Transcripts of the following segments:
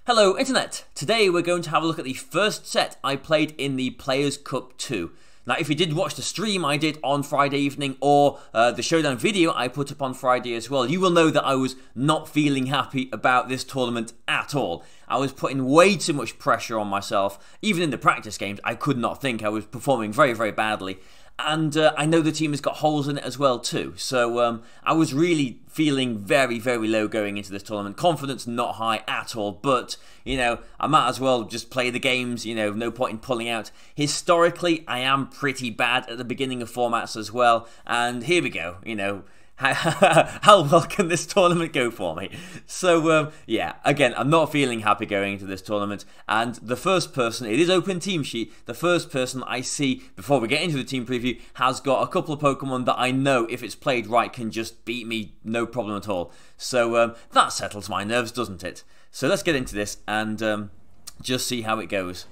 Hello Internet! Today we're going to have a look at the first set I played in the Players' Cup 2. Now if you did watch the stream I did on Friday evening or the showdown video I put up on Friday as well, you will know that I was not feeling happy about this tournament at all. I was putting way too much pressure on myself. Even in the practice games I could not think. I was performing very badly. And I know the team has got holes in it as well too. So I was really feeling very low going into this tournament. Confidence not high at all. But, you know, I might as well just play the games. You know, no point in pulling out. Historically, I am pretty bad at the beginning of formats as well. And here we go, you know. How well can this tournament go for me? So, yeah, again, I'm not feeling happy going into this tournament. And the first person, it is open team sheet, the first person I see before we get into the team preview has got a couple of Pokemon that I know, if it's played right, can just beat me, no problem at all. So, that settles my nerves, doesn't it? So let's get into this and just see how it goes.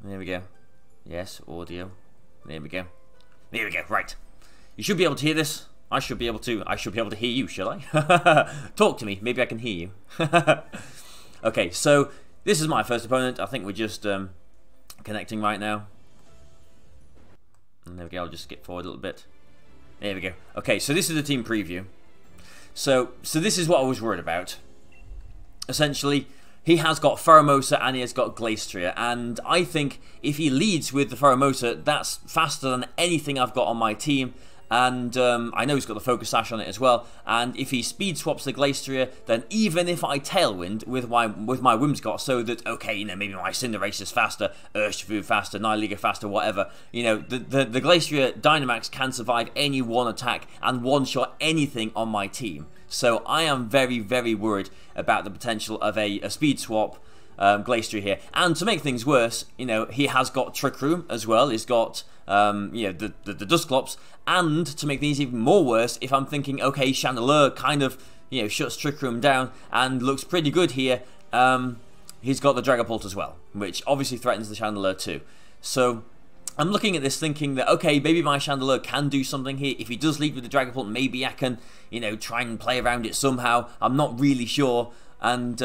There we go. Yes, audio. There we go. There we go, right. You should be able to hear this. I should be able to hear you, shall I? Talk to me, maybe I can hear you. Okay, so this is my first opponent. I think we're just connecting right now. And there we go, I'll just skip forward a little bit. There we go. Okay, so this is the team preview. So this is what I was worried about. Essentially, he has got Pheromosa and he has got Glastrier, and I think if he leads with the Pheromosa, that's faster than anything I've got on my team. And I know he's got the Focus Sash on it as well. And if he speed swaps the Glastrier, then even if I Tailwind with my Whimsicott, so that, okay, you know, maybe my Cinderace is faster, Urshifu faster, Nihilego faster, whatever, you know, the Glastrier Dynamax can survive any one attack and one-shot anything on my team. So I am very worried about the potential of a speed swap Glastrier here. And to make things worse, you know, he has got Trick Room as well. He's got you know, the Dusclops. And to make things even more worse, if I'm thinking, okay, Chandelure kind of, you know, shuts Trick Room down and looks pretty good here, he's got the Dragapult as well, which obviously threatens the Chandelure too. So I'm looking at this thinking that, okay, maybe my Chandelure can do something here. If he does lead with the Dragapult, maybe I can, you know, try and play around it somehow. I'm not really sure. And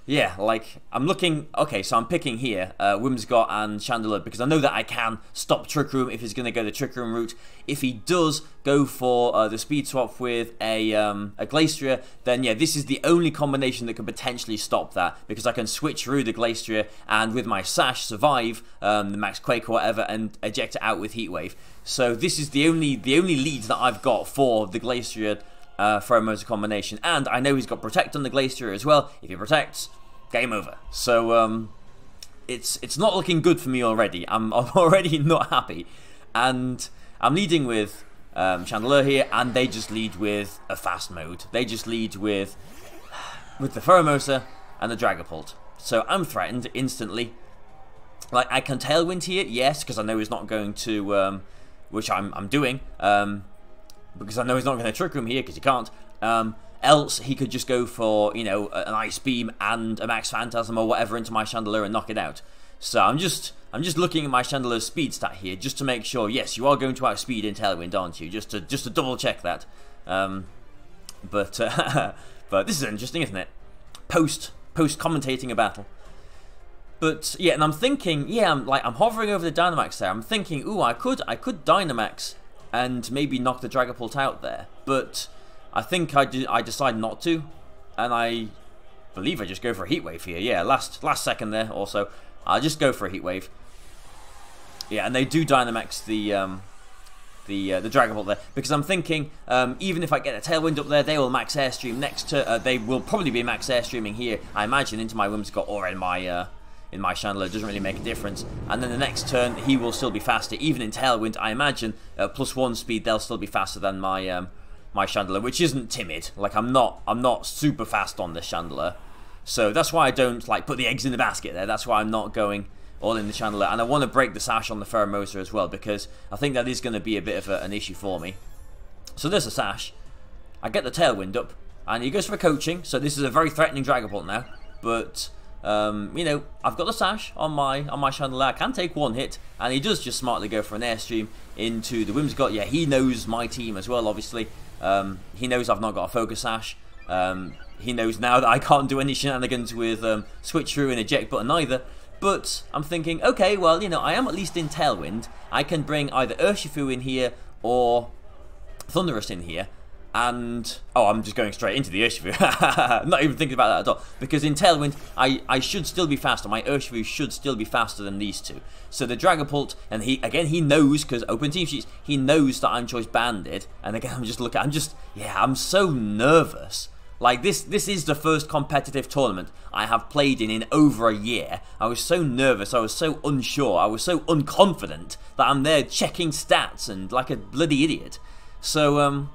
yeah, like, I'm looking, okay, so I'm picking here Whimsicott and Chandelure because I know that I can stop Trick Room if he's going to go the Trick Room route. If he does go for the speed swap with a Glastrier, then yeah, this is the only combination that can potentially stop that, because I can switch through the Glastrier and with my Sash survive the Max Quake or whatever and eject it out with Heat Wave. So this is the only lead that I've got for the Glastrier Pheromosa combination, and I know he's got Protect on the Glastrier as well. If he protects, game over. So it's not looking good for me already. I'm already not happy, and I'm leading with Chandelure here, and they just lead with a fast mode. They just lead with the Pheromosa and the Dragapult. So I'm threatened instantly. Like, I can Tailwind here, yes, because I know he's not going to, which I'm doing, because I know he's not going to Trick Room here, because he can't. Else, he could just go for, you know, an Ice Beam and a Max Phantasm or whatever into my Chandelure and knock it out. So I'm just looking at my Chandelure's speed stat here, just to make sure, yes, you are going to outspeed in Tailwind, aren't you? Just to double check that. But this is interesting, isn't it? Post commentating a battle. But yeah, and I'm thinking, yeah, I'm hovering over the Dynamax there. I'm thinking, ooh, I could Dynamax and maybe knock the Dragapult out there, but I think I decide not to, and I believe I just go for a Heat Wave here. Yeah, last second there. Also, I'll just go for a Heat Wave. Yeah, and they do Dynamax the Dragapult there, because I'm thinking even if I get a Tailwind up there, they will max Airstream next to. They will probably be max Airstreaming here, I imagine, into my Whimsicott or in my Chandelure. It doesn't really make a difference. And then the next turn, he will still be faster, even in Tailwind. I imagine +1 speed, they'll still be faster than my my Chandelure, which isn't timid. Like, I'm not super fast on this Chandelure, so that's why I don't like put the eggs in the basket there. That's why I'm not going all in the Chandelure, and I want to break the Sash on the Pheromosa as well, because I think that is going to be a bit of an issue for me. So there's a Sash. I get the Tailwind up, and he goes for a Coaching. So this is a very threatening Dragapult now, but you know, I've got the Sash on my Chandelure. I can take one hit, and he does just smartly go for an Airstream into the Whimsicott. Yeah, he knows my team as well, obviously. He knows I've not got a Focus Sash. He knows now that I can't do any shenanigans with switch through and eject button either. But I'm thinking, okay, well, you know, I am at least in Tailwind. I can bring either Urshifu in here or Thundurus in here. And, oh, I'm just going straight into the Urshifu. I'm not even thinking about that at all. Because in Tailwind, I should still be faster. My Urshifu should still be faster than these two. So the Dragapult, and he knows, because open team sheets, he knows that I'm Choice Banded. And again, I'm so nervous. Like, this is the first competitive tournament I have played in over a year. I was so nervous, I was so unsure, I was so unconfident that I'm there checking stats and like a bloody idiot. So,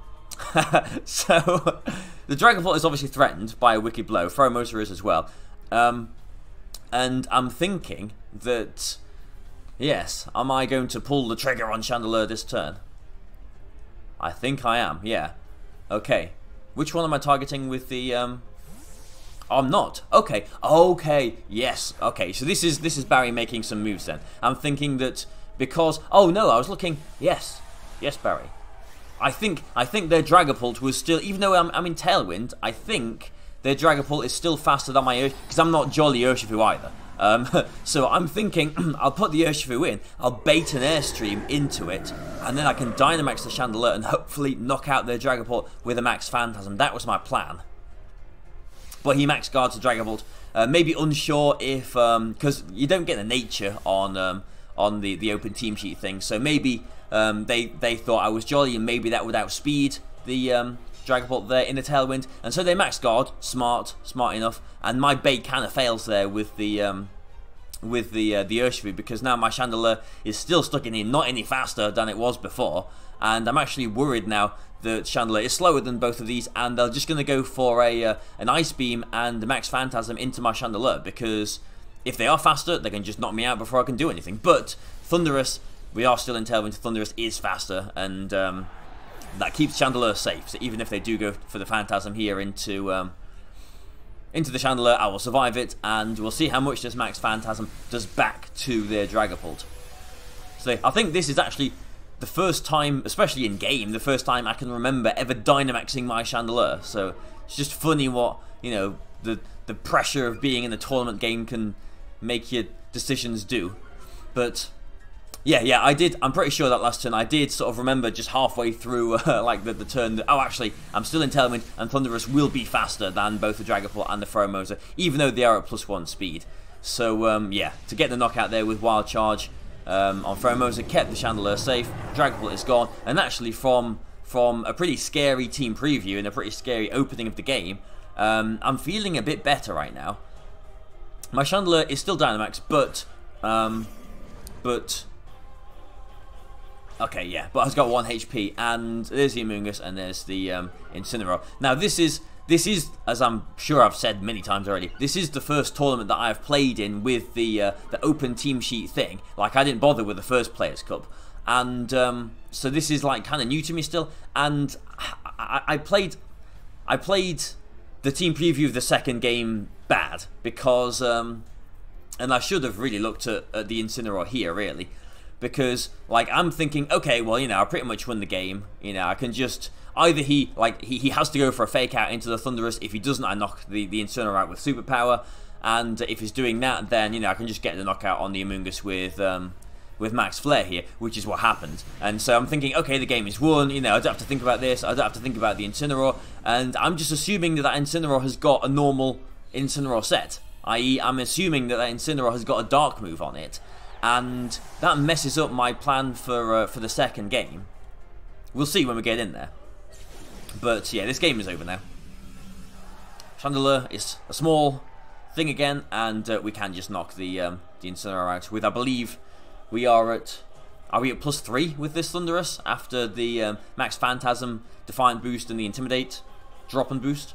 so the Dragapult is obviously threatened by a Wicked Blow. Pheromosa is as well. And I'm thinking that, yes, am I going to pull the trigger on Chandelure this turn? I think I am, yeah. Okay. Which one am I targeting with the, Oh, I'm not. Okay. Okay. Yes. Okay. So this is Barry making some moves then. I'm thinking that because... Oh, no. I was looking... Yes. Yes, Barry. I think their Dragapult was still... Even though I'm in Tailwind, I think their Dragapult is still faster than my Urshifu. Because I'm not Jolly Urshifu either. So I'm thinking I'll put the Urshifu in, I'll bait an Airstream into it, and then I can Dynamax the Chandelure and hopefully knock out their Dragapult with a Max Phantasm. That was my plan. But he Max Guards the Dragapult. Maybe unsure if, because you don't get the nature on the open team sheet thing, so maybe they thought I was Jolly and maybe that would outspeed the Dragapult there in the Tailwind, and so they Max Guard, smart enough, and my bait kind of fails there with the Urshifu, because now my Chandelure is still stuck in here, not any faster than it was before, and I'm actually worried now that Chandelure is slower than both of these, and they're just going to go for an Ice Beam and the Max Phantasm into my Chandelure, because if they are faster, they can just knock me out before I can do anything. But Thundurus, we are still in Tailwind, Thundurus is faster, and that keeps Chandelure safe. So even if they do go for the Phantasm here into the Chandelure, I will survive it, and we'll see how much this Max Phantasm does back to their Dragapult. So I think this is actually the first time, especially in game, the first time I can remember ever Dynamaxing my Chandelure. So it's just funny what, you know, the pressure of being in a tournament game can make your decisions do. But yeah, I did. I'm pretty sure that last turn I did sort of remember just halfway through, like the turn that, oh, actually, I'm still in Tailwind, and Thundurus will be faster than both the Dragapult and the Pheromosa, even though they are at +1 speed. So, yeah, to get the knockout there with Wild Charge on Pheromosa, kept the Chandelure safe, Dragapult is gone, and actually from a pretty scary team preview and a pretty scary opening of the game, I'm feeling a bit better right now. My Chandelure is still Dynamax, but okay, yeah, but has got 1 HP, and there's the Amoonguss, and there's the Incineroar. Now, this is, as I'm sure I've said many times already, this is the first tournament that I've played in with the open team sheet thing. Like, I didn't bother with the first Players' Cup, and so this is, like, kind of new to me still, and I played the team preview of the second game bad, because, and I should have really looked at the Incineroar here, really. Because, like, I'm thinking, okay, well, you know, I pretty much won the game. You know, I can just... Either he has to go for a fake out into the Thundurus. If he doesn't, I knock the Incineroar out with Superpower. And if he's doing that, then, you know, I can just get the knockout on the Amoonguss with Max Flare here, which is what happened. And so I'm thinking, okay, the game is won. You know, I don't have to think about this. I don't have to think about the Incineroar. And I'm just assuming that Incineroar has got a normal Incineroar set. I.e., I'm assuming that Incineroar has got a Dark move on it. And that messes up my plan for the second game. We'll see when we get in there. But yeah, this game is over now. Chandelure is a small thing again, and we can just knock the Incineroar out with, I believe, we are at... Are we at +3 with this Thundurus after the Max Phantasm, Defiant boost, and the Intimidate drop and boost?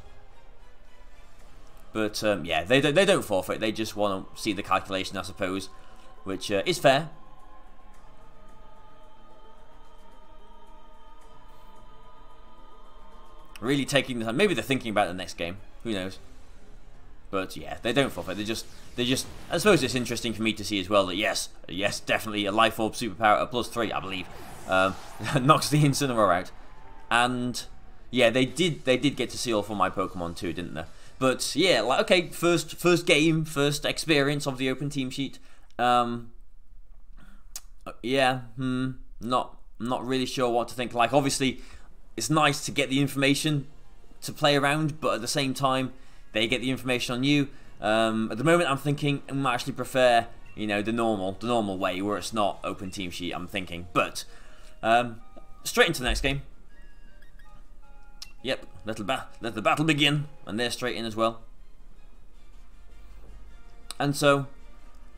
But yeah, they don't forfeit. They just want to see the calculation, I suppose. Which is fair. Really taking the time. Maybe they're thinking about the next game. Who knows? But yeah, they don't forfeit. They just. I suppose it's interesting for me to see as well that yes, definitely a Life Orb Superpower at +3, I believe, knocks the Incineroar out. And Yeah, they did get to see all for my Pokemon too, didn't they? But yeah, like okay, first game, first experience of the open team sheet. Yeah, not really sure what to think. Like obviously, it's nice to get the information to play around, but at the same time, they get the information on you. At the moment, I'm thinking I might actually prefer, you know, the normal way where it's not open team sheet. I'm thinking, but straight into the next game. Yep, let the battle begin, and they're straight in as well. And so,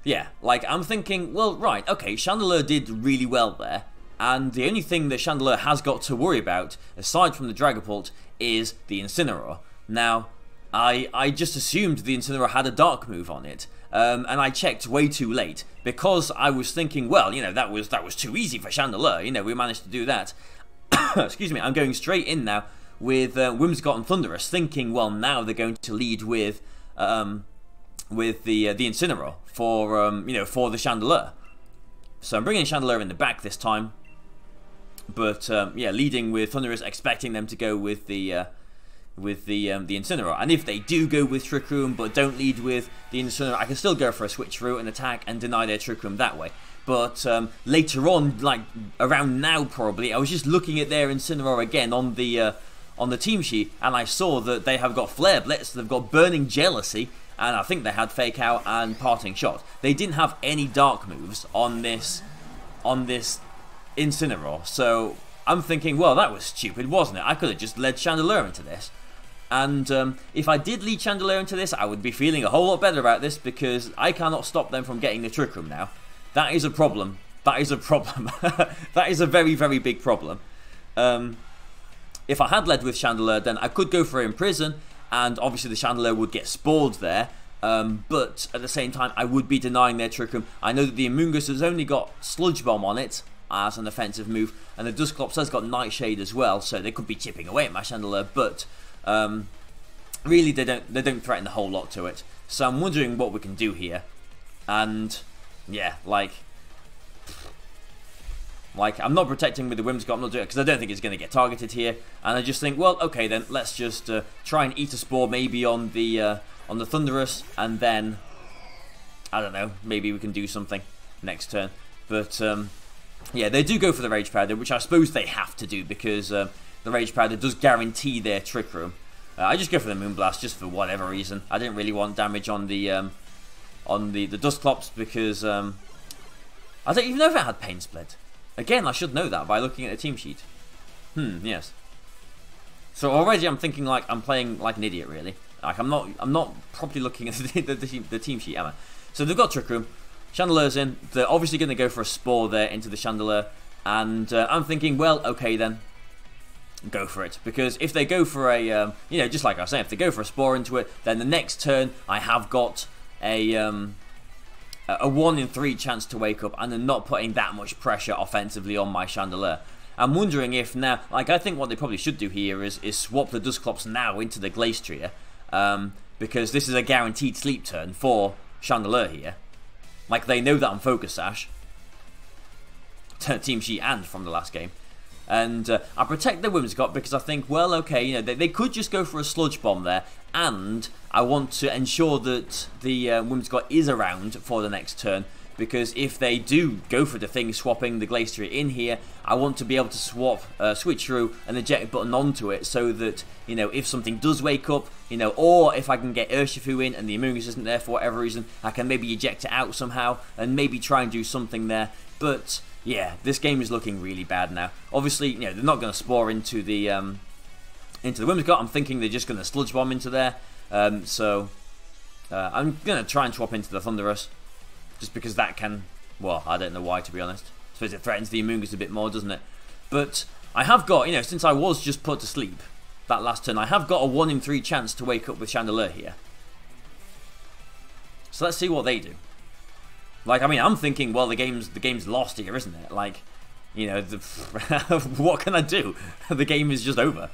yeah, like I'm thinking, well, right, okay, Chandelure did really well there, and the only thing that Chandelure has got to worry about, aside from the Dragapult, is the Incineroar. Now, I just assumed the Incineroar had a Dark move on it, and I checked way too late, because I was thinking, well, you know, that was too easy for Chandelure, you know, we managed to do that. Excuse me, I'm going straight in now with Whimsicott and Thundurus, thinking, well, now they're going to lead with the Incineroar for you know, for the Chandelure. So I'm bringing Chandelure in the back this time, but yeah, leading with Thundurus, expecting them to go with the Incineroar. And if they do go with Trick Room but don't lead with the Incineroar, I can still go for a switch route and attack and deny their Trick Room that way. But later on, like around now probably, I was just looking at their Incineroar again on the team sheet, and I saw that they have got Flare Blitz, they've got Burning Jealousy, and I think they had Fake Out and Parting Shot. They didn't have any Dark moves on this Incineroar, so I'm thinking, well, that was stupid, wasn't it? I could have just led Chandelure into this. And if I did lead Chandelure into this, I would be feeling a whole lot better about this, because I cannot stop them from getting the Trick Room now. That is a problem. That is a problem. That is a very, very big problem. If I had led with Chandelure, then I could go for Imprison, and obviously the Chandelure would get spoiled there. But at the same time, I would be denying their Trick Room. I know that the Amoonguss has only got Sludge Bomb on it as an offensive move, and the Dusclops has got Nightshade as well, so they could be chipping away at my Chandelure, but really they don't threaten a whole lot to it. So I'm wondering what we can do here, and yeah, like I'm not protecting with the Whimsicott, I'm not doing it because I don't think it's going to get targeted here, and I just think, well, okay then, let's just try and eat a Spore maybe on the Thundurus, and then I don't know, maybe we can do something next turn. But yeah, they do go for the Rage Powder, which I suppose they have to do because the Rage Powder does guarantee their Trick Room. I just go for the Moonblast just for whatever reason. I didn't really want damage on the Dusclops because I don't even know if it had Pain Split. Again, I should know that by looking at the team sheet. Yes. So already I'm thinking like I'm playing like an idiot, really. Like I'm not properly looking at the team sheet, am I? So they've got Trick Room. Chandelure's in. They're obviously going to go for a Spore there into the Chandelure, and I'm thinking, well, okay then, go for it. Because if they go for a, you know, just like I was saying, if they go for a Spore into it, then the next turn I have got a 1 in 3 chance to wake up, and they're not putting that much pressure offensively on my Chandelure. I'm wondering if now, like I think what they probably should do here is swap the Dusclops now into the Glastrier, because this is a guaranteed sleep turn for Chandelure here. Like they know that I'm Focus Sash, team sheet and from the last game. And I protect the Whimsicott because I think, well, okay, you know, they could just go for a Sludge Bomb there, and I want to ensure that the Whimsicott is around for the next turn, because if they do go for the thing swapping the Glastrier in here, I want to be able to swap Switcheroo and eject button onto it, so that, you know, if something does wake up, you know, or if I can get Urshifu in and the Amoonguss isn't there for whatever reason, I can maybe eject it out somehow and maybe try and do something there. But yeah, this game is looking really bad now. Obviously, you know, they're not going to Spore into the Whimsicott. I'm thinking they're just going to Sludge Bomb into there. So I'm going to try and swap into the Thundurus, just because that can, well, I don't know why, to be honest. I suppose it threatens the Amoonguss a bit more, doesn't it? But I have got, you know, since I was just put to sleep that last turn, I have got a 1 in 3 chance to wake up with Chandelure here. So let's see what they do. Like, I mean, I'm thinking, well, the game's lost here, isn't it? Like, you know, what can I do? The game is just over.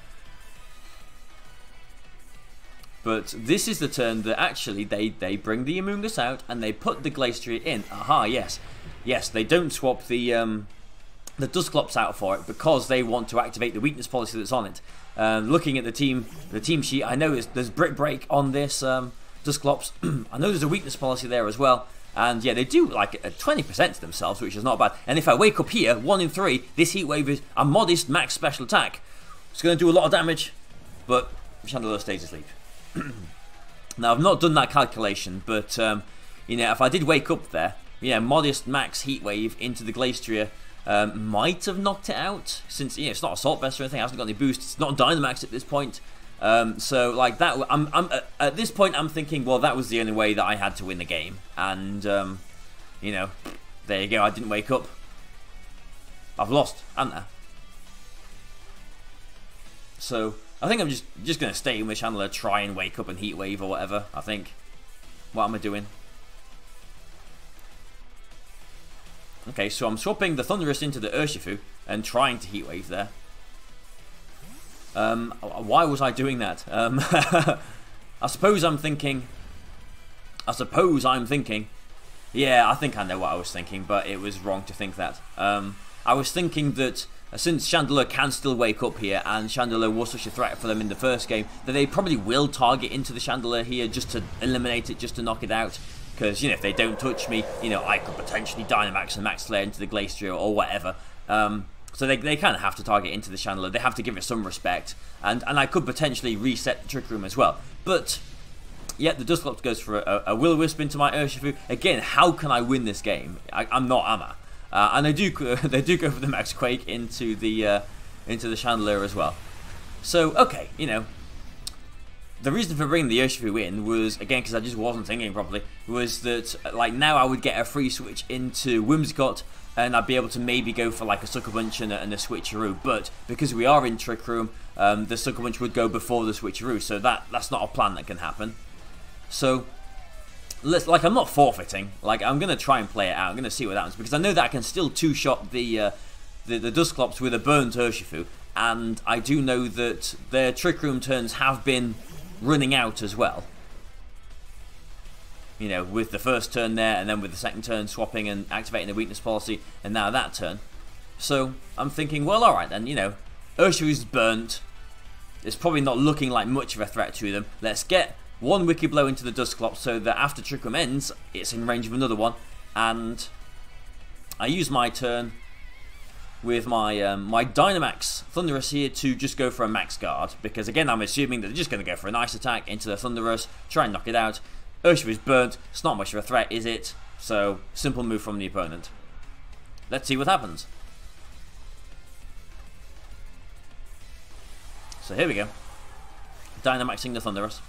But this is the turn that actually they bring the Amoonguss out and they put the Glastrier in. Aha, yes. Yes, they don't swap the the Dusclops out for it because they want to activate the weakness policy that's on it. Looking at the team sheet, I know there's Brick Break on this Dusclops. I know there's a weakness policy there as well. And yeah, they do like 20% to themselves, which is not bad. And if I wake up here, 1 in 3, this Heat Wave is a modest max special attack. It's going to do a lot of damage, but Chandelure stays asleep. Now, I've not done that calculation, but you know, if I did wake up there, yeah, modest max Heat Wave into the Glastrier might have knocked it out, since you know, it's not Assault Vest or anything, it hasn't got any boost, it's not Dynamax at this point. So like that, I'm at this point I'm thinking, well, that was the only way that I had to win the game, and you know, there you go. I didn't wake up. I've lost, haven't I? So I think I'm just gonna stay with Chandelure, try and wake up and Heat Wave or whatever. I think. What am I doing? Okay, so I'm swapping the Thundurus into the Urshifu and trying to Heat Wave there. Why was I doing that? I suppose I'm thinking. Yeah, I think I know what I was thinking, but it was wrong to think that. I was thinking that since Chandelure can still wake up here, and Chandelure was such a threat for them in the first game, that they probably will target into the Chandelure here just to eliminate it, just to knock it out. Because, you know, if they don't touch me, you know, I could potentially Dynamax and Max Slayer into the Glastrier or whatever. So they kind of have to target into the Chandelure. They have to give it some respect. And I could potentially reset the Trick Room as well. But, yeah, the Dusclops goes for a Will-O-Wisp into my Urshifu. Again, how can I win this game? I'm not, am I? And they do go for the Max Quake into the Chandelure as well. So, okay, you know. The reason for bringing the Urshifu in was, again, because I just wasn't thinking properly, was that, like, now I would get a free switch into Whimsicott, and I'd be able to maybe go for, like, a Sucker Punch and a Switcheroo, but because we are in Trick Room, the Sucker Punch would go before the Switcheroo, so that's not a plan that can happen. So, I'm not forfeiting, like, I'm going to try and play it out, I'm going to see what happens, because I know that I can still two-shot the Dusclops with a burnt Urshifu, and I do know that their Trick Room turns have been running out as well. You know, with the first turn there, and then with the second turn swapping and activating the weakness policy, and now that turn. So, I'm thinking, well, alright then, you know, Urshifu's burnt. It's probably not looking like much of a threat to them. Let's get one Wicked Blow into the Dusclops so that after Trick Room ends, it's in range of another one. And I use my turn with my my Dynamax Thundurus here to just go for a Max Guard, because again I'm assuming that they're just going to go for a nice attack into the Thundurus, try and knock it out. Urshifu's burnt, it's not much of a threat, is it? So, simple move from the opponent. Let's see what happens. So here we go. Dynamaxing the Thundurus.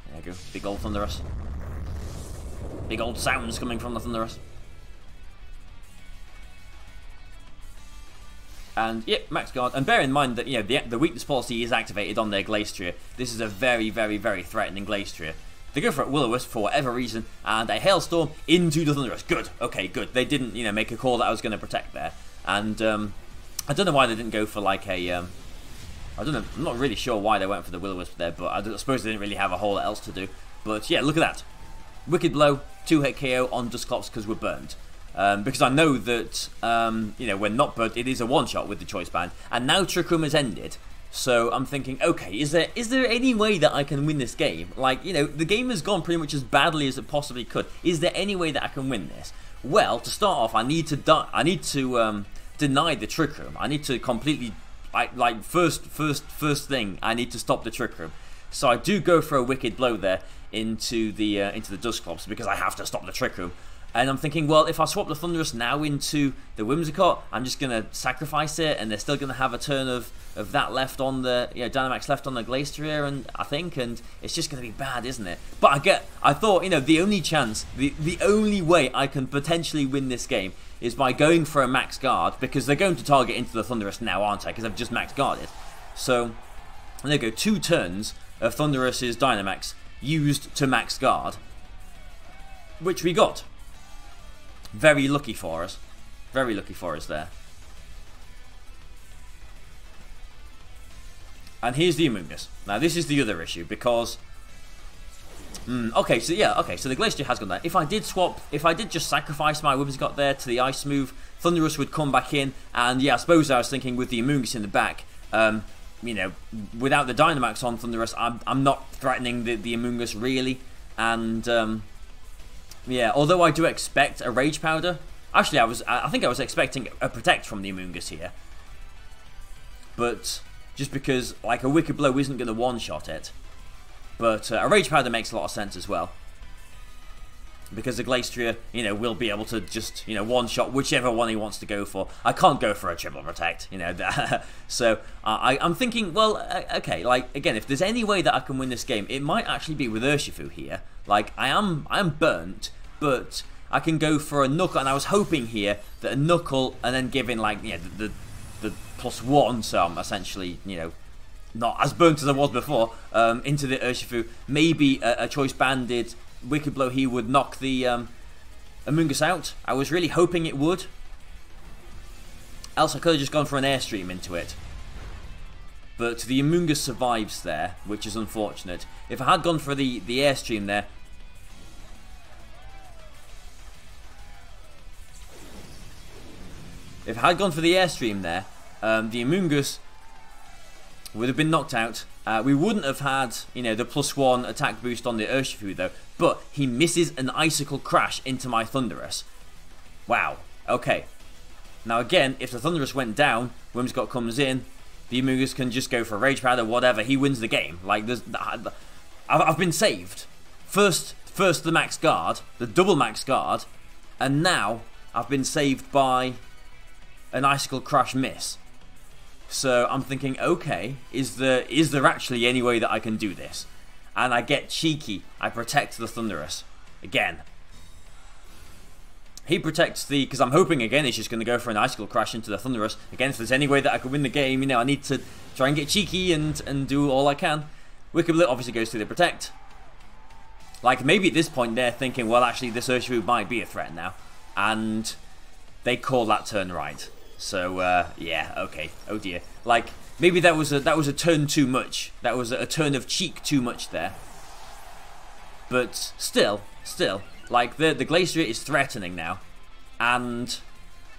There you go, big old Thundurus. Big old sounds coming from the Thundurus. And, yep, Max Guard. And bear in mind that, you know, the weakness policy is activated on their Glastrier. This is a very, very, very threatening Glastrier. They go for a Will-O-Wisp for whatever reason, and a Hailstorm into the Thundurus. Good. Okay, good. They didn't, you know, make a call that I was going to protect there. And, I don't know why they didn't go for, like, a, I don't know, I'm not really sure why they went for the Will-O-Wisp there, but I suppose they didn't really have a whole lot else to do. But, yeah, look at that. Wicked Blow, 2-hit KO on Dusclops because we're burned. Because I know that, you know, when not burnt, it is a one-shot with the Choice Band. And now Trick Room has ended. So I'm thinking, okay, is there any way that I can win this game? Like, you know, the game has gone pretty much as badly as it possibly could. Is there any way that I can win this? Well, to start off, I need to deny the Trick Room. I need to completely, like first thing, I need to stop the Trick Room. So I do go for a Wicked Blow there into the Dusclops because I have to stop the Trick Room. And I'm thinking, well, if I swap the Thundurus now into the Whimsicott, I'm just going to sacrifice it, and they're still going to have a turn of that left on the, you know, Dynamax left on the Glastrier, and I think, and it's just going to be bad, isn't it? But I thought, you know, the only chance, the only way I can potentially win this game is by going for a Max Guard, because they're going to target into the Thundurus now, aren't I? Because I've just Max Guarded. So, there you go, 2 turns of Thundurus's Dynamax used to Max Guard, which we got. Very lucky for us. Very lucky for us there. And here's the Amoonguss. Now this is the other issue because okay, so the Glacier has gone there. If I did just sacrifice my Whimsicott there to the Ice move, Thundurus would come back in, and yeah, I suppose I was thinking with the Amoonguss in the back, you know, without the Dynamax on Thundurus, I'm not threatening the Amoonguss really, and yeah, although I do expect a Rage Powder. Actually, I think I was expecting a Protect from the Amoonguss here, but just because like a Wicked Blow isn't going to one-shot it. But a Rage Powder makes a lot of sense as well. Because the Glacier, you know, will be able to just, you know, one-shot whichever one he wants to go for. I can't go for a Triple Protect, you know. So I'm thinking, well, okay, like, again, if there's any way that I can win this game, it might actually be with Urshifu here. Like, I am burnt, but I can go for a Knuckle, and I was hoping here that a Knuckle, and then giving, like, you know, the +1, so I'm essentially, you know, not as burnt as I was before, into the Urshifu. Maybe a Choice Banded Wicked Blow here would knock the Amoonguss out. I was really hoping it would. Else I could have just gone for an Airstream into it. But the Amoonguss survives there, which is unfortunate. If I had gone for the Airstream there... If I had gone for the Airstream there, the Amoonguss would have been knocked out. We wouldn't have had, you know, the +1 attack boost on the Urshifu though, but he misses an Icicle Crash into my Thundurus. Wow, okay. Now again, if the Thundurus went down, Whimsicott comes in, the Amoonguss can just go for Rage Powder, whatever, he wins the game. Like, I've been saved. First the Max Guard, the double Max Guard, and now I've been saved by an Icicle Crash miss. So I'm thinking, okay, is there actually any way that I can do this? And I get cheeky. I protect the Thundurus. Again. He protects because I'm hoping again he's just going to go for an Icicle Crash into the Thundurus. Again, if there's any way that I could win the game, you know, I need to try and get cheeky and do all I can. Wicked Blow obviously goes to the Protect. Like, maybe at this point they're thinking, well, actually this Urshifu might be a threat now. And they call that turn right. So, yeah, okay. Oh dear. Like, maybe that was a turn too much. That was a turn of cheek too much there. But still, like, the Glacier is threatening now. And,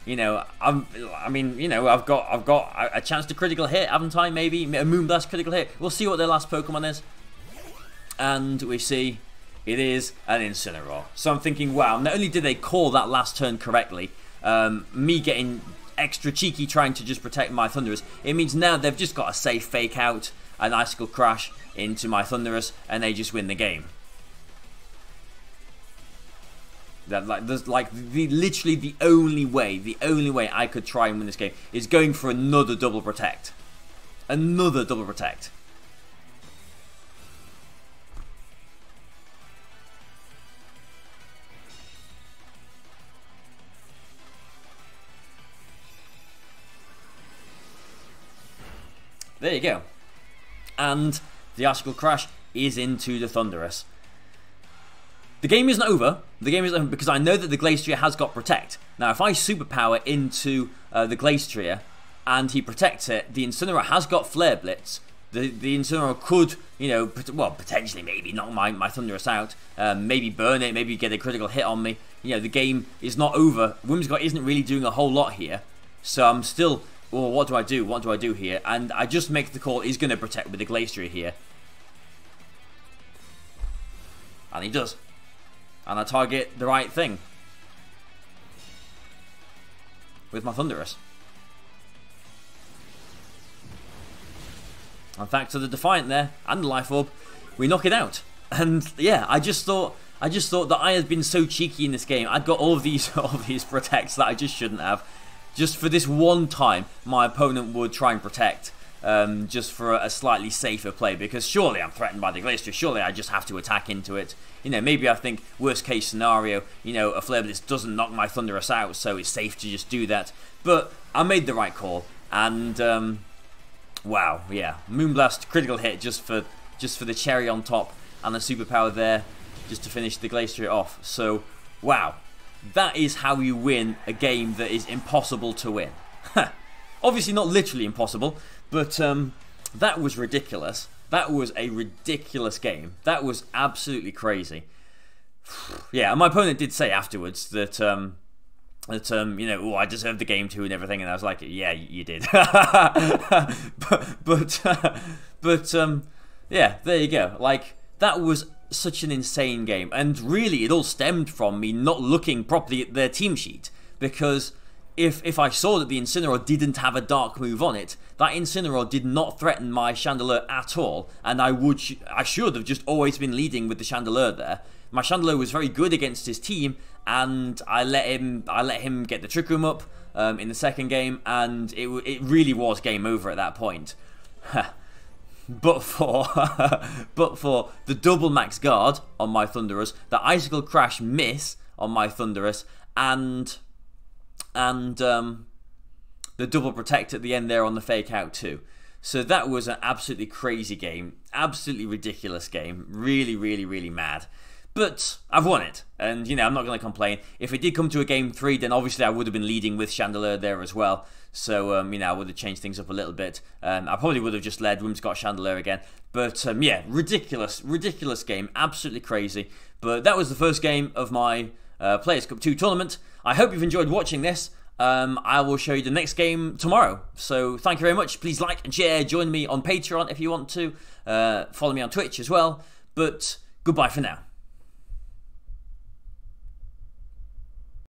you know, I mean, you know, I've got a chance to critical hit, haven't I? Maybe a Moonblast critical hit. We'll see what their last Pokemon is. And we see it is an Incineroar. So I'm thinking, wow, not only did they call that last turn correctly, me getting extra cheeky trying to just protect my Thundurus, it means now they've just got a safe fake out, an Icicle Crash into my Thundurus, and they just win the game. That, like, there's like literally the only way I could try and win this game is going for another double protect. Another double protect. There you go. And the Icicle Crash is into the Thundurus. The game isn't over. The game isn't over because I know that the Glacier has got Protect. Now, if I Superpower into the Glacier and he protects it, the Incineroar has got Flare Blitz. The Incineroar could, you know, well, potentially maybe knock my Thundurus out. Maybe burn it, maybe get a critical hit on me. You know, the game is not over. Whimsicott isn't really doing a whole lot here. So I'm still... well, what do I do? What do I do here? And I just make the call, he's going to protect with the Glacier here. And he does. And I target the right thing. With my Thundurus. And thanks to the Defiant there, and the Life Orb, we knock it out. And yeah, I just thought that I had been so cheeky in this game. I'd got all of these protects that I just shouldn't have. Just for this one time, my opponent would try and protect, just for a slightly safer play, because surely I'm threatened by the Glacier, surely I just have to attack into it. You know, maybe I think, worst case scenario, you know, a Flare Blitz doesn't knock my Thundurus out, so it's safe to just do that. But I made the right call, and, wow, yeah, Moonblast, critical hit just for the cherry on top, and a Superpower there, just to finish the Glacier off. So, wow. That is how you win a game that is impossible to win. Obviously not literally impossible, but that was ridiculous. That was a ridiculous game. That was absolutely crazy. Yeah, and my opponent did say afterwards that you know, oh, I deserved the game too and everything, and I was like, yeah, you did. but yeah, there you go. Like, that was such an insane game, and really, it all stemmed from me not looking properly at their team sheet, because if I saw that the Incineroar didn't have a dark move on it, that Incineroar did not threaten my Chandelure at all, and I should have just always been leading with the Chandelure there. My Chandelure was very good against his team, and I let him get the Trick Room up in the second game, and it really was game over at that point. But for the double max guard on my Thundurus, the Icicle Crash miss on my Thundurus, and the double protect at the end there on the fake out too. So that was an absolutely crazy game, absolutely ridiculous game, really, really, really mad. But I've won it, and you know, I'm not going to complain. If it did come to a game 3, then obviously I would have been leading with Chandelure there as well. So you know, I would have changed things up a little bit. I probably would have just led Whimsicott Chandelure again. But yeah, ridiculous game, absolutely crazy. But that was the first game of my Players Cup 2 tournament. I hope you've enjoyed watching this. I will show you the next game tomorrow. So thank you very much. Please like and share. Join me on Patreon if you want to. Follow me on Twitch as well. But goodbye for now.